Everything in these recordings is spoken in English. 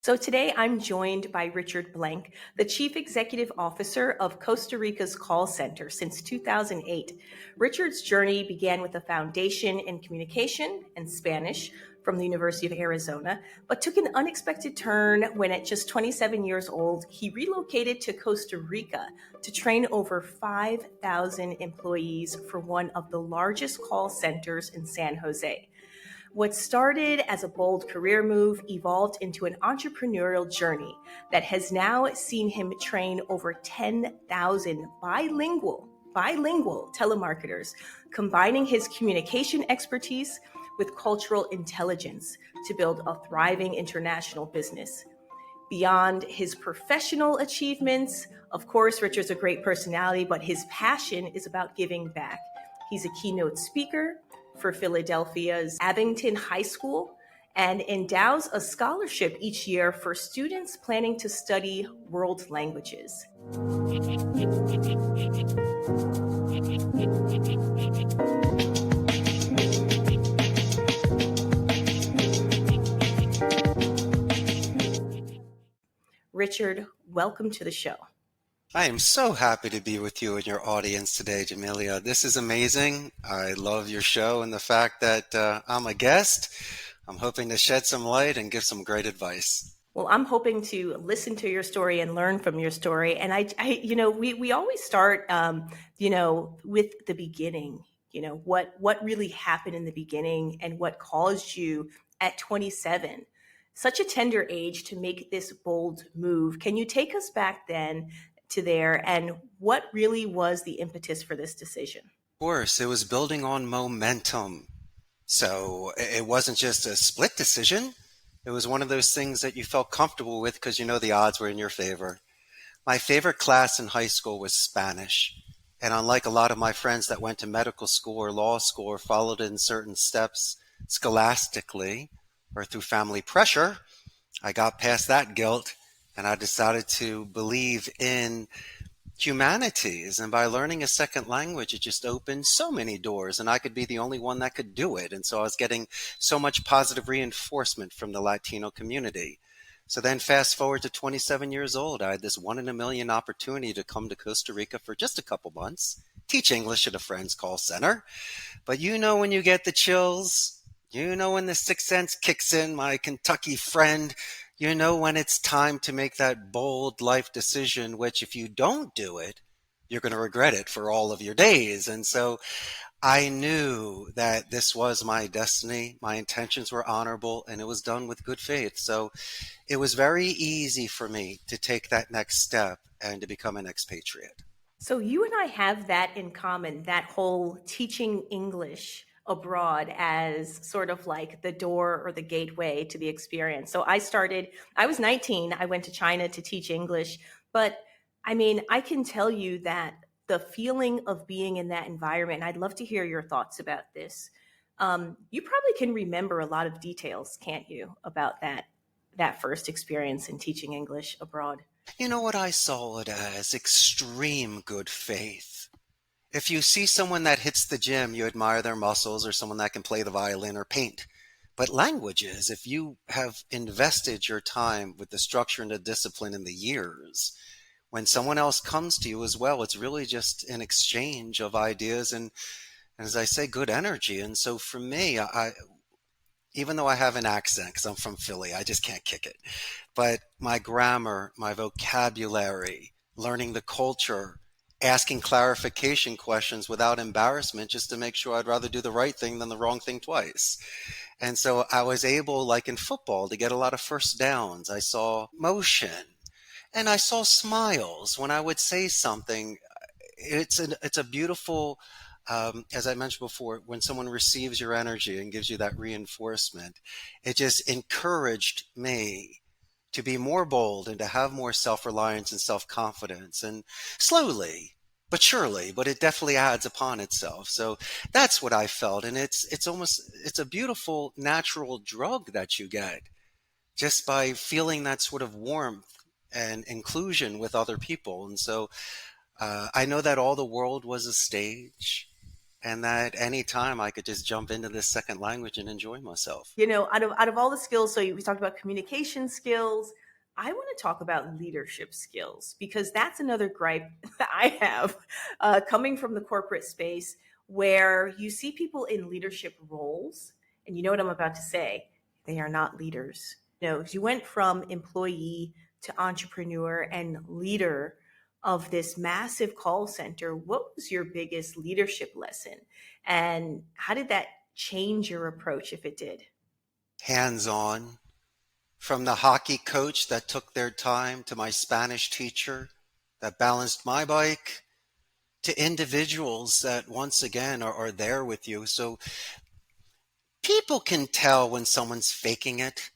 So today I'm joined by Richard Blank, the Chief Executive Officer of Costa Rica's call center since 2008. Richard's journey began with a foundation in communication and Spanish from the University of Arizona, but took an unexpected turn when at just 27 years old, he relocated to Costa Rica to train over 5,000 employees for one of the largest call centers in San Jose. What started as a bold career move evolved into an entrepreneurial journey that has now seen him train over 10,000 bilingual telemarketers, combining his communication expertise with cultural intelligence to build a thriving international business. Beyond his professional achievements, of course, Richard's a great personality, but his passion is about giving back. He's a keynote speaker for Philadelphia's Abington High School and endows a scholarship each year for students planning to study world languages. Richard, welcome to the show. I am so happy to be with you and your audience today, Jamelia. This is amazing. I love your show and the fact that I'm a guest. I'm hoping to shed some light and give some great advice. Well, I'm hoping to listen to your story and learn from your story. And we always start, with the beginning. What really happened in the beginning and what caused you at 27, such a tender age, to make this bold move. Can you take us back then to there, and what really was the impetus for this decision? Of course, it was building on momentum. So it wasn't just a split decision. It was one of those things that you felt comfortable with because you know the odds were in your favor. My favorite class in high school was Spanish. And unlike a lot of my friends that went to medical school or law school or followed in certain steps scholastically or through family pressure, I got past that guilt and I decided to believe in humanities. And by learning a second language, it just opened so many doors and I could be the only one that could do it. And so I was getting so much positive reinforcement from the Latino community. So then fast forward to 27 years old, I had this 1 in a million opportunity to come to Costa Rica for just a couple months, teach English at a friend's call center. But you know when you get the chills, you know when the sixth sense kicks in, my Kentucky friend, you know when it's time to make that bold life decision, which if you don't do it, you're going to regret it for all of your days. And so I knew that this was my destiny. My intentions were honorable and it was done with good faith. So it was very easy for me to take that next step and to become an expatriate. So you and I have that in common, that whole teaching English abroad as sort of like the door or the gateway to the experience. So I was 19, I went to China to teach English, but I mean, I can tell you that the feeling of being in that environment, and I'd love to hear your thoughts about this. You probably can remember a lot of details, can't you, about that first experience in teaching English abroad? You know what, I saw it as extreme good faith. If you see someone that hits the gym, you admire their muscles, or someone that can play the violin or paint. But languages, if you have invested your time with the structure and the discipline and the years, when someone else comes to you as well, it's really just an exchange of ideas and as I say, good energy. And so for me, even though I have an accent because I'm from Philly, I just can't kick it. But my grammar, my vocabulary, learning the culture, asking clarification questions without embarrassment just to make sure I'd rather do the right thing than the wrong thing twice. And so I was able, like in football, to get a lot of first downs. I saw motion and I saw smiles when I would say something. It's a beautiful, as I mentioned before, when someone receives your energy and gives you that reinforcement, it just encouraged me to be more bold and to have more self-reliance and self-confidence. And slowly but surely, but it definitely adds upon itself. So that's what I felt. And it's a beautiful natural drug that you get just by feeling that sort of warmth and inclusion with other people. And so I know that all the world was a stage. and that anytime I could just jump into this second language and enjoy myself. Out of all the skills, so we talked about communication skills. I want to talk about leadership skills because that's another gripe that I have coming from the corporate space where you see people in leadership roles, and you know what I'm about to say. They are not leaders. You went from employee to entrepreneur and leader of this massive call center. What was your biggest leadership lesson? And how did that change your approach if it did? Hands on, from the hockey coach that took their time to my Spanish teacher that balanced my bike to individuals that once again are there with you. So people can tell when someone's faking it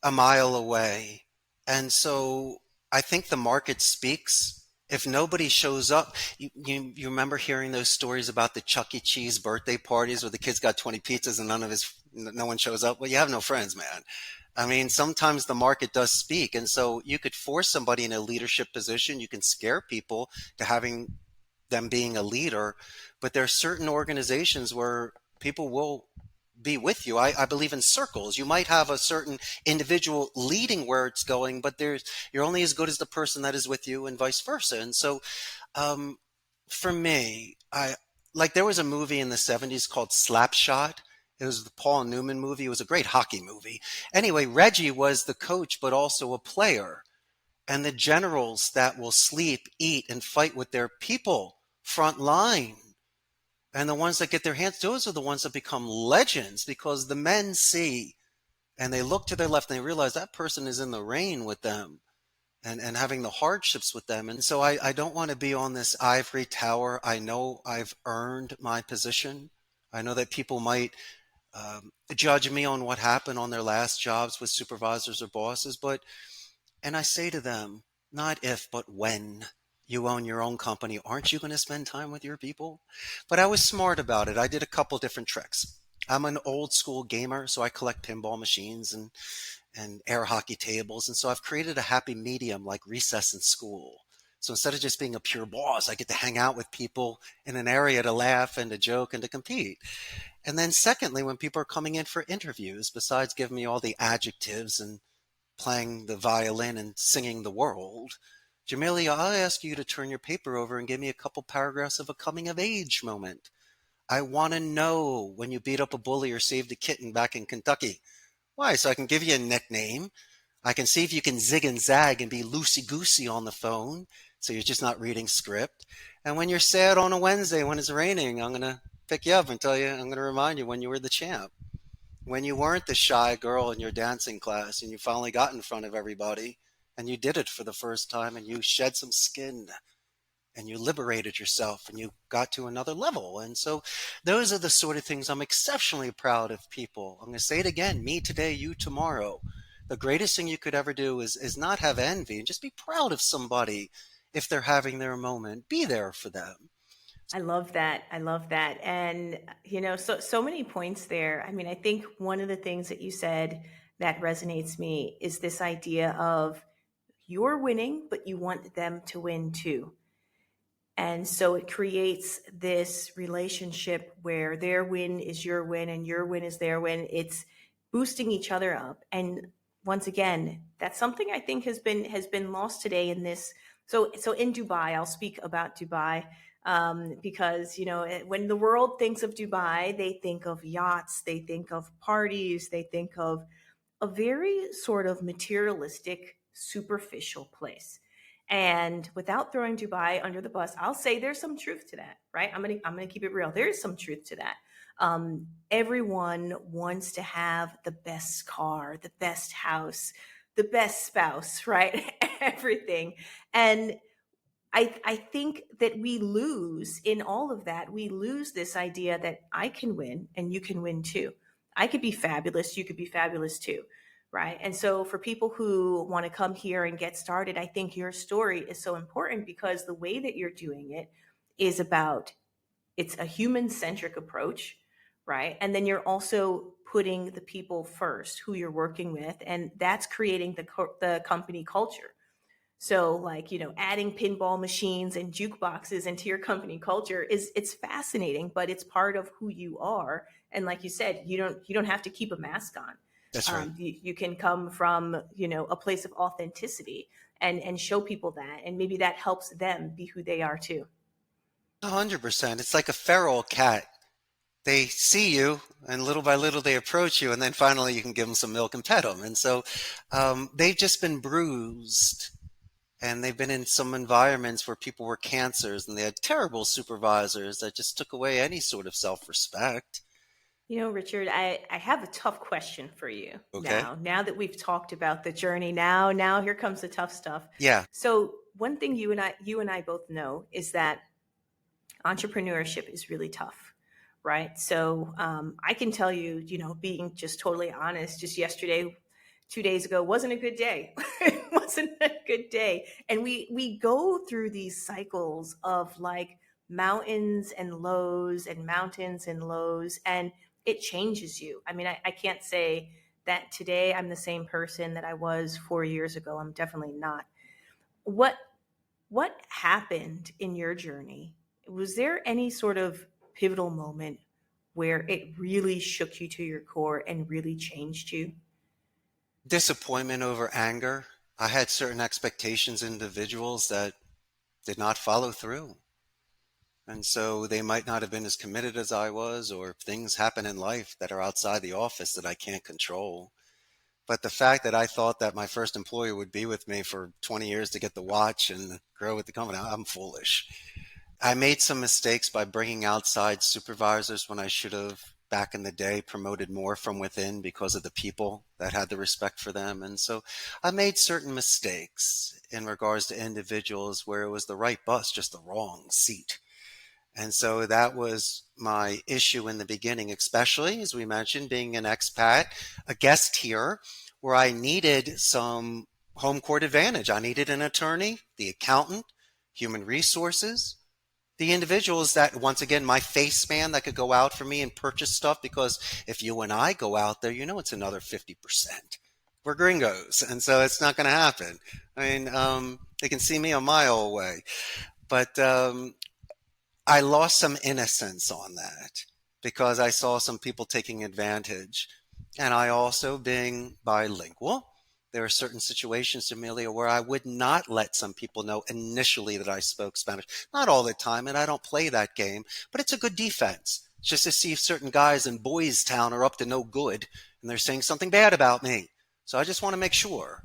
a mile away. And so I think the market speaks. If nobody shows up, you remember hearing those stories about the Chuck E. Cheese birthday parties where the kids got 20 pizzas and no one shows up? Well, you have no friends, man. I mean, sometimes the market does speak. And so you could force somebody in a leadership position. You can scare people to having them being a leader. But there are certain organizations where people will be with you. I believe in circles. You might have a certain individual leading where it's going, but you're only as good as the person that is with you, and vice versa. And so, um, for me, I like there was a movie in the '70s called Slapshot. It was the Paul Newman movie. It was a great hockey movie. Anyway, Reggie was the coach, but also a player. And the generals that will sleep, eat, and fight with their people front line, and the ones that get their hands, those are the ones that become legends because the men see and they look to their left and they realize that person is in the rain with them and having the hardships with them. And so I don't want to be on this ivory tower. I know I've earned my position. I know that people might judge me on what happened on their last jobs with supervisors or bosses, and I say to them, not if, but when you own your own company, aren't you going to spend time with your people? But I was smart about it. I did a couple different tricks. I'm an old school gamer, so I collect pinball machines and air hockey tables. And so I've created a happy medium like recess in school. So instead of just being a pure boss, I get to hang out with people in an area to laugh and to joke and to compete. And then secondly, when people are coming in for interviews, besides giving me all the adjectives and playing the violin and singing the world, Jamelia, I'll ask you to turn your paper over and give me a couple paragraphs of a coming of age moment. I want to know when you beat up a bully or saved a kitten back in Kentucky. Why? So I can give you a nickname. I can see if you can zig and zag and be loosey goosey on the phone. So you're just not reading script. And when you're sad on a Wednesday when it's raining, I'm going to pick you up and tell you, I'm going to remind you when you were the champ. When you weren't the shy girl in your dancing class and you finally got in front of everybody and you did it for the first time and you shed some skin and you liberated yourself and you got to another level. And so those are the sort of things I'm exceptionally proud of people. I'm going to say it again, me today, you tomorrow. The greatest thing you could ever do is not have envy and just be proud of somebody if they're having their moment. Be there for them. I love that. I love that. And so many points there. I mean, I think one of the things that you said that resonates me is this idea of you're winning, but you want them to win too. And so it creates this relationship where their win is your win and your win is their win. It's boosting each other up. And once again, that's something I think has been lost today in this. So in Dubai, I'll speak about Dubai because when the world thinks of Dubai, they think of yachts, they think of parties, they think of a very sort of materialistic, superficial place. And without throwing Dubai under the bus, I'll say there's some truth to that, right? I'm gonna keep it real. There is some truth to that. Everyone wants to have the best car, the best house, the best spouse, right? Everything. And I think that we lose in all of that. We lose this idea that I can win and you can win too. I could be fabulous, you could be fabulous too, right? And so for people who want to come here and get started, I think your story is so important because the way that you're doing it is about it's a human centric approach, right? And then you're also putting the people first who you're working with, and that's creating the company culture. So, like, adding pinball machines and jukeboxes into your company culture it's fascinating, but it's part of who you are. And like you said, you don't have to keep a mask on. That's right. You can come from a place of authenticity and show people that, and maybe that helps them be who they are too. 100%. It's like a feral cat. They see you, and little by little they approach you, and then finally you can give them some milk and pet them. And so they've just been bruised, and they've been in some environments where people were cancers, and they had terrible supervisors that just took away any sort of self-respect. Richard, I have a tough question for you Okay? now that we've talked about the journey. Now here comes the tough stuff. Yeah. So one thing you and I both know is that entrepreneurship is really tough, right? So I can tell you, being just totally honest, just yesterday, 2 days ago, wasn't a good day. It wasn't a good day, and we go through these cycles of like mountains and lows and mountains and lows, and it changes you. I mean, I can't say that today I'm the same person that I was 4 years ago. I'm definitely not. What what happened in your journey? Was there any sort of pivotal moment where it really shook you to your core and really changed you? Disappointment over anger. I had certain expectations in individuals that did not follow through. And so they might not have been as committed as I was, or things happen in life that are outside the office that I can't control. But the fact that I thought that my first employer would be with me for 20 years to get the watch and grow with the company, I'm foolish. I made some mistakes by bringing outside supervisors when I should have, back in the day, promoted more from within because of the people that had the respect for them. And so I made certain mistakes in regards to individuals where it was the right bus, just the wrong seat. And so that was my issue in the beginning, especially as we mentioned, being an expat, a guest here, where I needed some home court advantage. I needed an attorney, the accountant, human resources, the individuals that, once again, my face man that could go out for me and purchase stuff. Because if you and I go out there, it's another 50%. We're gringos. And so it's not going to happen. I mean, they can see me a mile away. But I lost some innocence on that because I saw some people taking advantage. And I also, being bilingual, there are certain situations, Amelia, where I would not let some people know initially that I spoke Spanish. Not all the time, and I don't play that game, but it's a good defense. Just to see if certain guys in Boys Town are up to no good and they're saying something bad about me. So I just want to make sure.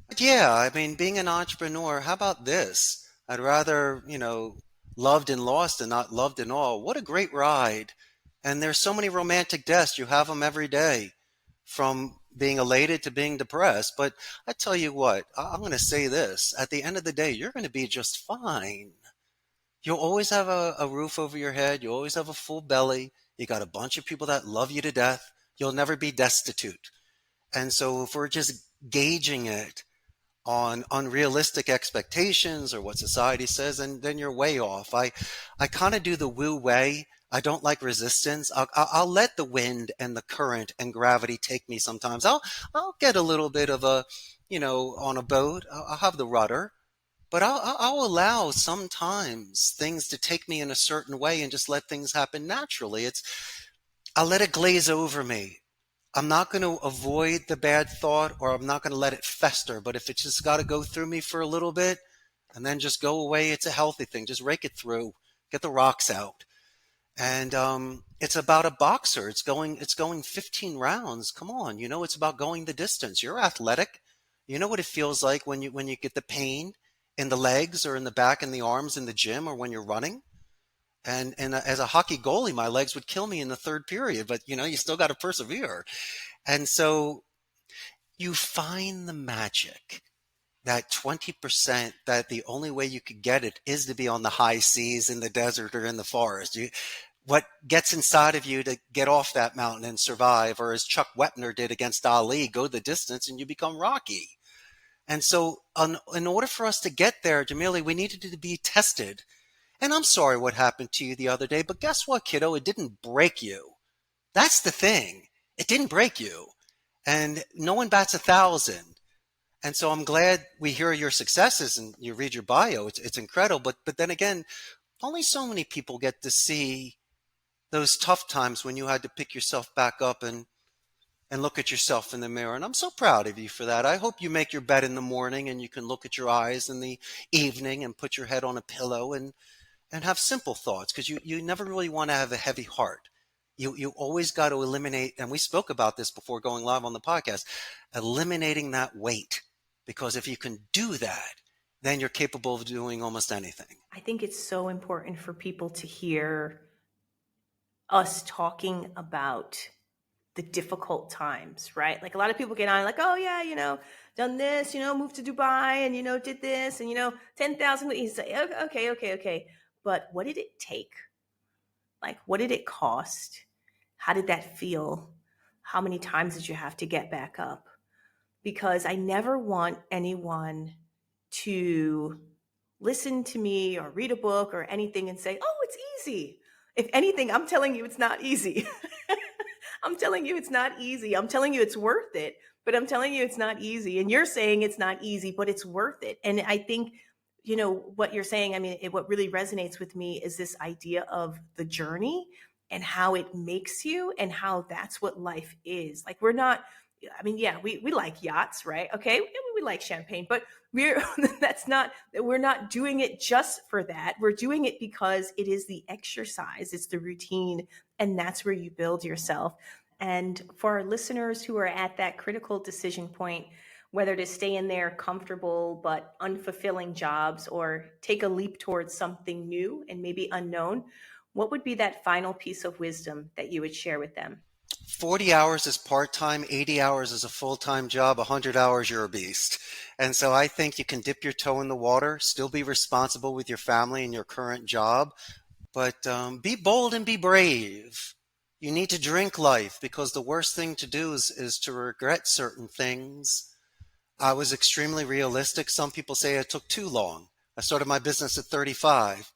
But yeah, I mean, being an entrepreneur, how about this? I'd rather, loved and lost and not loved and all. What a great ride. And there's so many romantic deaths. You have them every day, from being elated to being depressed. But I tell you what, I'm going to say this. At the end of the day, you're going to be just fine. You'll always have a roof over your head. You always have a full belly. You got a bunch of people that love you to death. You'll never be destitute. And so if we're just gauging it on unrealistic expectations or what society says, and then you're way off. I kind of do the woo way. I don't like resistance. I'll let the wind and the current and gravity take me sometimes. I'll get a little bit of a, on a boat. I'll have the rudder, but I'll allow sometimes things to take me in a certain way and just let things happen naturally. I'll let it glaze over me. I'm not going to avoid the bad thought, or I'm not going to let it fester. But if it's just got to go through me for a little bit and then just go away, it's a healthy thing. Just rake it through, get the rocks out. And it's about a boxer. It's going 15 rounds. Come on, it's about going the distance. You're athletic. You know what it feels like when you get the pain in the legs or in the back and the arms in the gym or when you're running. And as a hockey goalie, my legs would kill me in the third period, but you still got to persevere. And so you find the magic, that 20%, that the only way you could get it is to be on the high seas, in the desert, or in the forest. What gets inside of you to get off that mountain and survive, or as Chuck Wepner did against Ali, go the distance and you become Rocky. And so in order for us to get there, Jamili, we needed to be tested. And I'm sorry what happened to you the other day, but guess what, kiddo? It didn't break you. That's the thing. It didn't break you. And no one bats 1,000. And so I'm glad we hear your successes and you read your bio. It's incredible. But then again, only so many people get to see those tough times when you had to pick yourself back up and look at yourself in the mirror. And I'm so proud of you for that. I hope you make your bed in the morning and you can look at your eyes in the evening and put your head on a pillow and have simple thoughts, because you never really want to have a heavy heart. You always got to eliminate, and we spoke about this before going live on the podcast, eliminating that weight. Because if you can do that, then you're capable of doing almost anything. I think it's so important for people to hear us talking about the difficult times, right? Like a lot of people get on like, oh yeah, done this, moved to Dubai and, did this and, 10,000. He's like, okay. But what did it take? Like, what did it cost? How did that feel? How many times did you have to get back up? Because I never want anyone to listen to me or read a book or anything and say, oh, it's easy. If anything, I'm telling you it's not easy. I'm telling you it's not easy. I'm telling you it's worth it, but I'm telling you it's not easy. And you're saying it's not easy, but it's worth it. And I think, what you're saying, I mean, what really resonates with me is this idea of the journey and how it makes you and how that's what life is. Like we're not, I mean, yeah, we like yachts, right? Okay. We like champagne, but we're not doing it just for that. We're doing it because it is the exercise, it's the routine, and that's where you build yourself. And for our listeners who are at that critical decision point, whether to stay in their comfortable but unfulfilling jobs or take a leap towards something new and maybe unknown, what would be that final piece of wisdom that you would share with them? 40 hours is part-time, 80 hours is a full-time job, 100 hours you're a beast. And so I think you can dip your toe in the water, still be responsible with your family and your current job, but be bold and be brave. You need to drink life, because the worst thing to do is to regret certain things. I was extremely realistic. Some people say I took too long. I started my business at 35.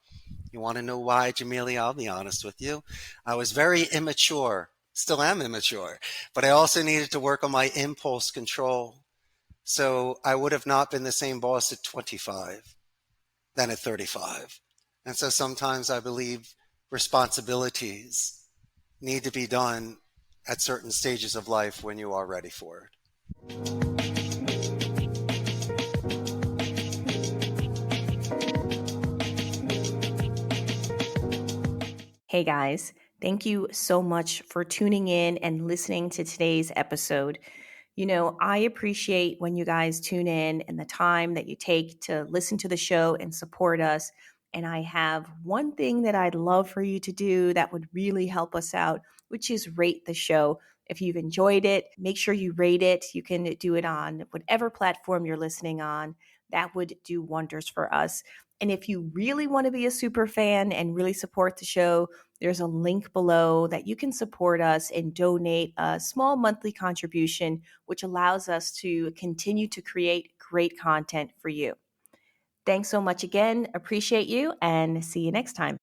You want to know why, Jamelia? I'll be honest with you. I was very immature, still am immature, but I also needed to work on my impulse control. So I would have not been the same boss at 25 than at 35. And so sometimes I believe responsibilities need to be done at certain stages of life when you are ready for it. Hey guys, thank you so much for tuning in and listening to today's episode. I appreciate when you guys tune in and the time that you take to listen to the show and support us. And I have one thing that I'd love for you to do that would really help us out, which is rate the show. If you've enjoyed it, make sure you rate it. You can do it on whatever platform you're listening on. That would do wonders for us. And if you really want to be a super fan and really support the show, there's a link below that you can support us and donate a small monthly contribution, which allows us to continue to create great content for you. Thanks so much again. Appreciate you and see you next time.